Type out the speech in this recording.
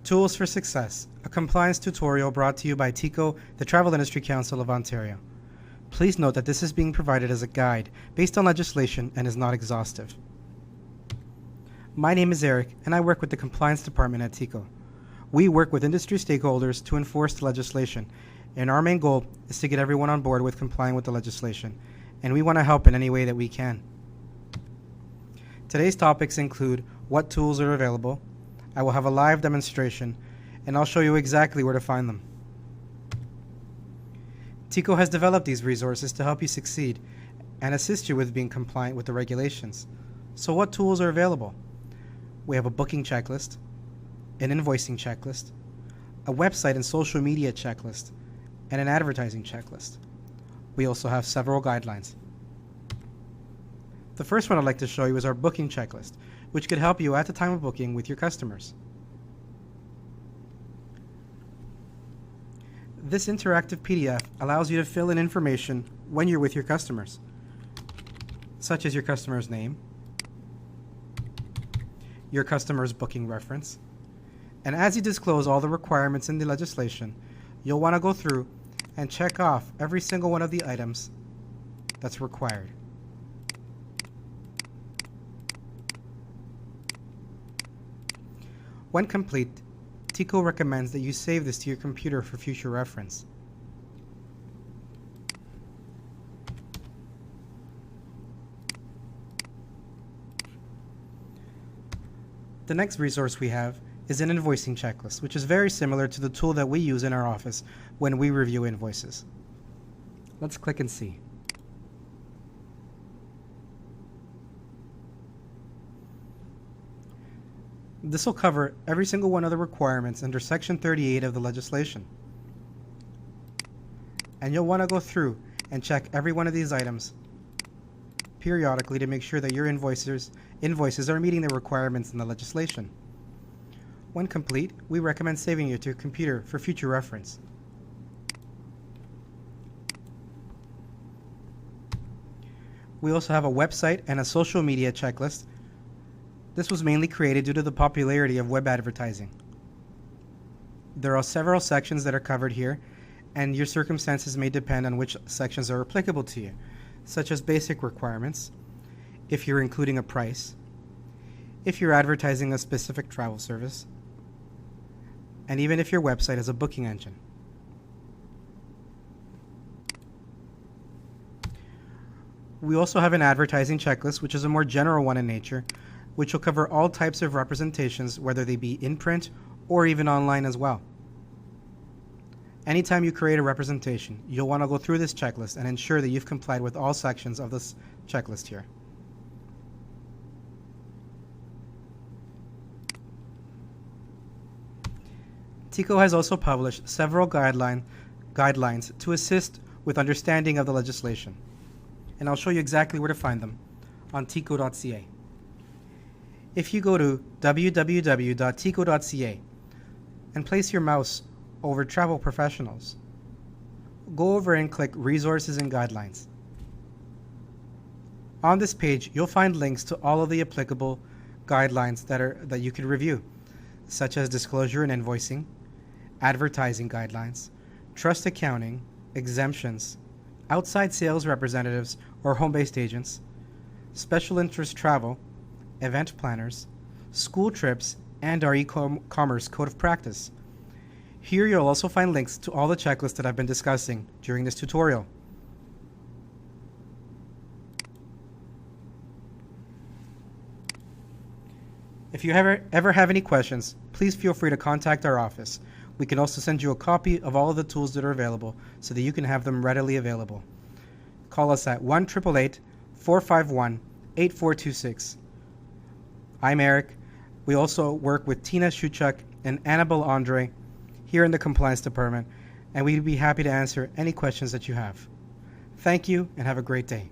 Tools for Success, a compliance tutorial brought to you by TICO, the Travel Industry Council of Ontario. Please note that this is being provided as a guide based on legislation and is not exhaustive. My name is Eric, and I work with the Compliance Department at TICO. We work with industry stakeholders to enforce the legislation, and our main goal is to get everyone on board with complying with the legislation, and we want to help in any way that we can. Today's topics include what tools are available. I will have a live demonstration, and I'll show you exactly where to find them. TICO has developed these resources to help you succeed and assist you with being compliant with the regulations. So what tools are available? We have a booking checklist, an invoicing checklist, a website and social media checklist, and an advertising checklist. We also have several guidelines. The first one I'd like to show you is our booking checklist, which could help you at the time of booking with your customers. This interactive PDF allows you to fill in information when you're with your customers, such as your customer's name, your customer's booking reference, and as you disclose all the requirements in the legislation, you'll want to go through and check off every single one of the items that's required. When complete, TICO recommends that you save this to your computer for future reference. The next resource we have is an invoicing checklist, which is very similar to the tool that we use in our office when we review invoices. Let's click and see. This will cover every single one of the requirements under Section 38 of the legislation. And you'll want to go through and check every one of these items periodically to make sure that your invoices are meeting the requirements in the legislation. When complete, we recommend saving it to your computer for future reference. We also have a website and a social media checklist. This was mainly created due to the popularity of web advertising. There are several sections that are covered here, and your circumstances may depend on which sections are applicable to you, such as basic requirements, if you're including a price, if you're advertising a specific travel service, and even if your website is a booking engine. We also have an advertising checklist, which is a more general one in nature, which will cover all types of representations, whether they be in print or even online as well. Anytime you create a representation, you'll want to go through this checklist and ensure that you've complied with all sections of this checklist here. TICO has also published several guidelines to assist with understanding of the legislation, and I'll show you exactly where to find them on tico.ca. If you go to www.tico.ca and place your mouse over Travel Professionals, go over and click Resources and Guidelines. On this page, you'll find links to all of the applicable guidelines that you can review, such as disclosure and invoicing, advertising guidelines, trust accounting, exemptions, outside sales representatives or home-based agents, special interest travel, event planners, school trips, and our e-commerce code of practice. Here you'll also find links to all the checklists that I've been discussing during this tutorial. If you ever have any questions, please feel free to contact our office. We can also send you a copy of all of the tools that are available so that you can have them readily available. Call us at 1-888-451-8426. I'm Eric. We also work with Tina Shuchuk and Annabelle Andre here in the Compliance Department, and we'd be happy to answer any questions that you have. Thank you and have a great day.